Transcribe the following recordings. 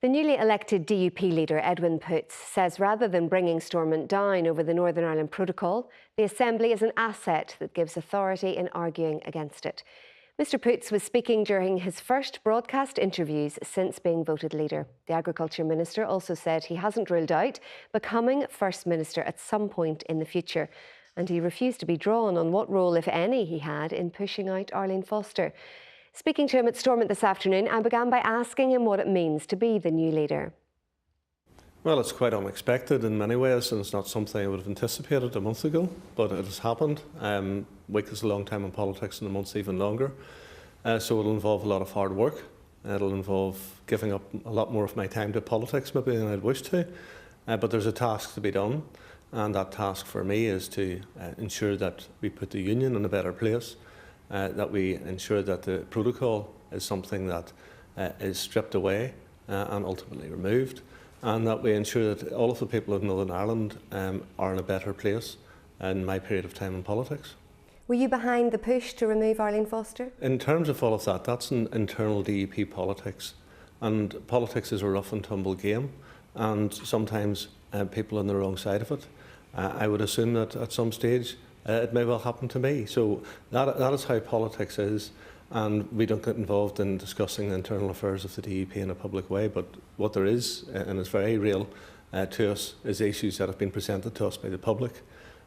The newly elected DUP leader, Edwin Poots, says rather than bringing Stormont down over the Northern Ireland Protocol, the Assembly is an asset that gives authority in arguing against it. Mr Poots was speaking during his first broadcast interviews since being voted leader. The Agriculture Minister also said he hasn't ruled out becoming First Minister at some point in the future, and he refused to be drawn on what role, if any, he had in pushing out Arlene Foster. Speaking to him at Stormont this afternoon, I began by asking him what it means to be the new leader. Well, it's quite unexpected in many ways, and it's not something I would have anticipated a month ago, but it has happened. A week is a long time in politics, and a month's even longer. So it'll involve a lot of hard work. It'll involve giving up a lot more of my time to politics maybe than I'd wish to. But there's a task to be done, and that task for me is to ensure that we put the union in a better place, that we ensure that the protocol is something that is stripped away and ultimately removed, and that we ensure that all of the people of Northern Ireland are in a better place in my period of time in politics. Were you behind the push to remove Arlene Foster? In terms of all of that, that's an internal DUP politics, and politics is a rough and tumble game, and sometimes people are on the wrong side of it. I would assume that at some stage it may well happen to me. So that is how politics is, and we don't get involved in discussing the internal affairs of the DUP in a public way, but what there is, and it's very real to us, is issues that have been presented to us by the public.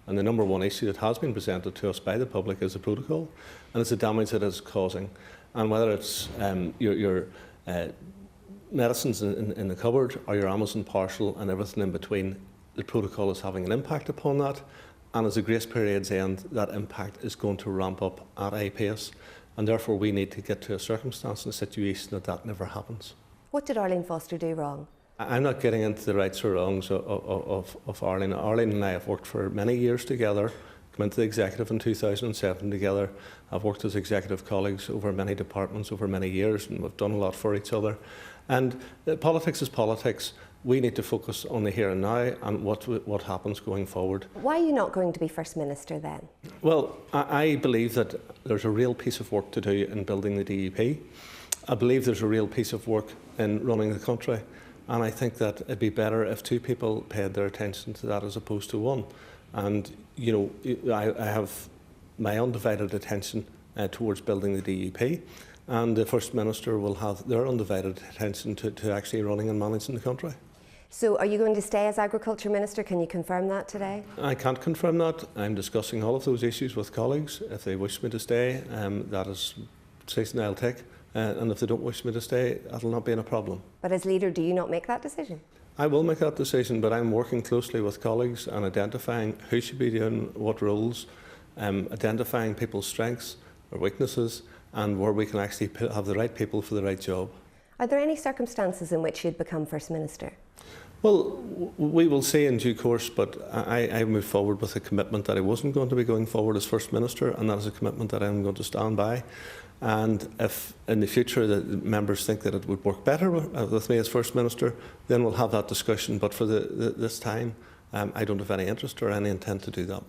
And the number one issue that has been presented to us by the public is the protocol, and it's the damage that it's causing. And whether it's your medicines in the cupboard or your Amazon parcel and everything in between, the protocol is having an impact upon that. And as the grace periods end, that impact is going to ramp up at a pace. And therefore we need to get to a circumstance and a situation that that never happens. What did Arlene Foster do wrong? I'm not getting into the rights or wrongs of Arlene. Arlene and I have worked for many years together, come into the executive in 2007 together. I've worked as executive colleagues over many departments over many years, and we've done a lot for each other. And politics is politics. We need to focus on the here and now and what happens going forward. Why are you not going to be First Minister then? Well, I believe that there's a real piece of work to do in building the DUP. I believe there's a real piece of work in running the country. And I think that it'd be better if two people paid their attention to that as opposed to one. And, you know, I have my undivided attention towards building the DUP. And the First Minister will have their undivided attention to actually running and managing the country. So are you going to stay as Agriculture Minister? Can you confirm that today? I can't confirm that. I'm discussing all of those issues with colleagues. If they wish me to stay, that is a decision I'll take. And if they don't wish me to stay, that'll not be a problem. But as leader, do you not make that decision? I will make that decision, but I'm working closely with colleagues and identifying who should be doing what roles, identifying people's strengths or weaknesses, and where we can actually have the right people for the right job. Are there any circumstances in which you'd become First Minister? Well, we will see in due course, but I moved forward with a commitment that I wasn't going to be going forward as First Minister, and that is a commitment that I'm going to stand by. And if in the future the members think that it would work better with me as First Minister, then we'll have that discussion. But for this time, I don't have any interest or any intent to do that.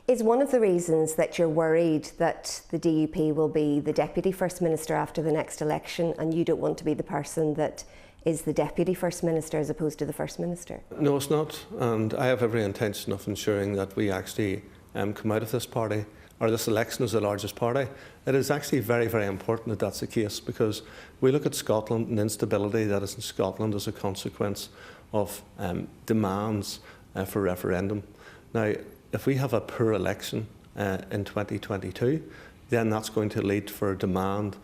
Is one of the reasons that you're worried that the DUP will be the Deputy First Minister after the next election, and you don't want to be the person that is the Deputy First Minister as opposed to the First Minister? No, it's not. And I have every intention of ensuring that we actually come out of this party, or this election, as the largest party. It is actually very, very important that that's the case, because we look at Scotland and the instability that is in Scotland as a consequence of demands for referendum. Now, if we have a poor election in 2022, then that's going to lead for demand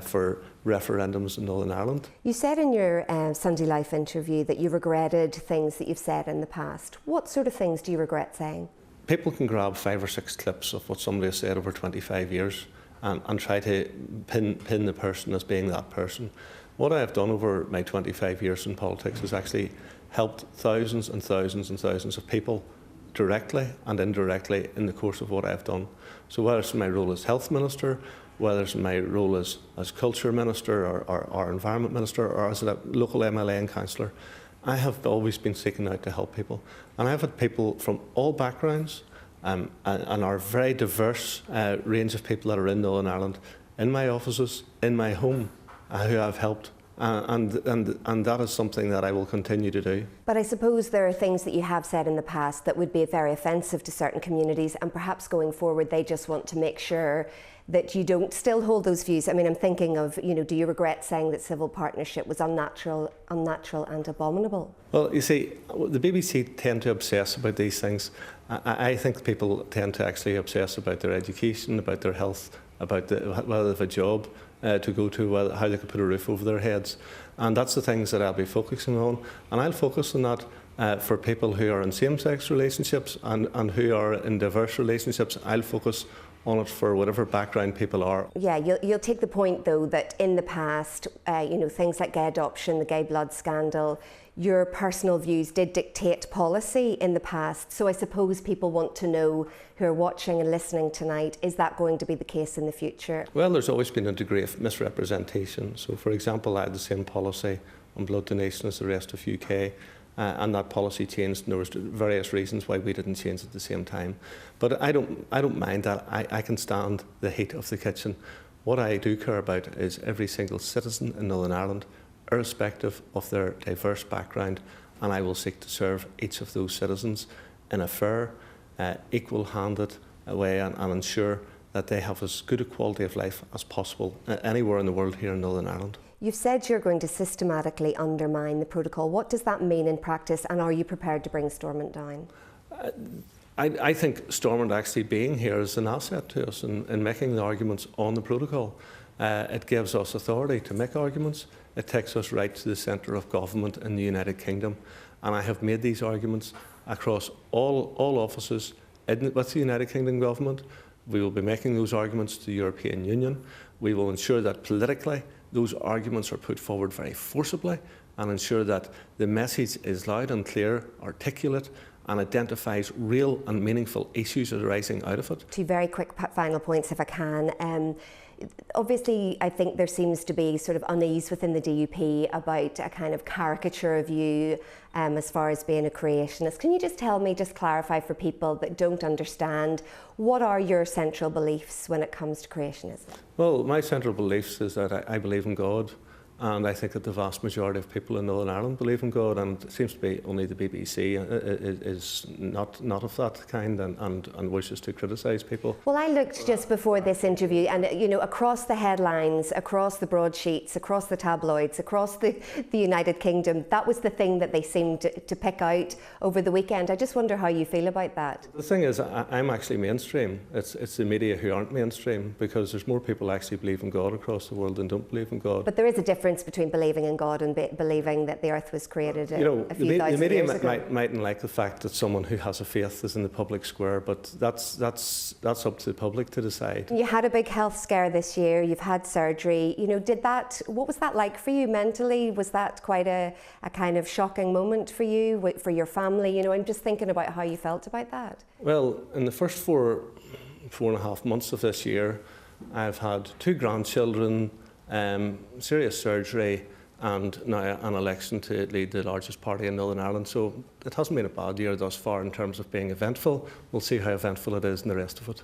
for referendums in Northern Ireland. You said in your Sunday Life interview that you regretted things that you've said in the past. What sort of things do you regret saying? People can grab 5 or 6 clips of what somebody has said over 25 years and try to pin the person as being that person. What I have done over my 25 years in politics is actually helped thousands and thousands and thousands of people directly and indirectly in the course of what I've done. So whether it's in my role as Health Minister, whether it's in my role as Culture Minister or Environment Minister, or as a local MLA and councillor, I have always been seeking out to help people. And I've had people from all backgrounds and our very diverse range of people that are in Northern Ireland, in my offices, in my home, who I've helped and that is something that I will continue to do. But I suppose there are things that you have said in the past that would be very offensive to certain communities, and perhaps going forward they just want to make sure that you don't still hold those views. I mean, I'm thinking of, do you regret saying that civil partnership was unnatural and abominable? Well, you see, the BBC tend to obsess about these things. I think people tend to actually obsess about their education, about their health, about whether they have a job to go to, how they could put a roof over their heads. And that's the things that I'll be focusing on. And I'll focus on that for people who are in same-sex relationships and who are in diverse relationships. I'll focus on it for whatever background people are. Yeah, you'll take the point though that in the past, things like gay adoption, the gay blood scandal, your personal views did dictate policy in the past. So I suppose people want to know, who are watching and listening tonight, is that going to be the case in the future? Well, there's always been a degree of misrepresentation. So for example, I had the same policy on blood donation as the rest of UK. And that policy changed, and there was various reasons why we didn't change at the same time. But I don't mind that. I can stand the heat of the kitchen. What I do care about is every single citizen in Northern Ireland, irrespective of their diverse background, and I will seek to serve each of those citizens in a fair, equal-handed way and ensure that they have as good a quality of life as possible anywhere in the world here in Northern Ireland. You've said you're going to systematically undermine the protocol. What does that mean in practice, and are you prepared to bring Stormont down? I think Stormont actually being here is an asset to us in making the arguments on the protocol. It gives us authority to make arguments. It takes us right to the centre of government in the United Kingdom. And I have made these arguments across all offices with the United Kingdom government. We will be making those arguments to the European Union. We will ensure that politically those arguments are put forward very forcibly and ensure that the message is loud and clear, articulate, and identifies real and meaningful issues arising out of it. 2 very quick final points, if I can. Obviously, I think there seems to be sort of unease within the DUP about a kind of caricature of you as far as being a creationist. Can you just clarify for people that don't understand, what are your central beliefs when it comes to creationism? Well, my central beliefs is that I believe in God. And I think that the vast majority of people in Northern Ireland believe in God, and it seems to be only the BBC is not of that kind and wishes to criticise people. Well, I looked just before this interview, and across the headlines, across the broadsheets, across the tabloids, across the United Kingdom, that was the thing that they seemed to pick out over the weekend. I just wonder how you feel about that. The thing is, I'm actually mainstream. It's the media who aren't mainstream, because there's more people actually believe in God across the world than don't believe in God. But there is a difference between believing in God and believing that the earth was created a few thousand years ago. The media mightn't like the fact that someone who has a faith is in the public square, but that's up to the public to decide. You had a big health scare this year. You've had surgery. What was that like for you mentally? Was that quite a kind of shocking moment for you, for your family? I'm just thinking about how you felt about that. Well, in the first four and a half months of this year, I've had 2 grandchildren, serious surgery, and now an election to lead the largest party in Northern Ireland. So it hasn't been a bad year thus far in terms of being eventful. We'll see how eventful it is in the rest of it.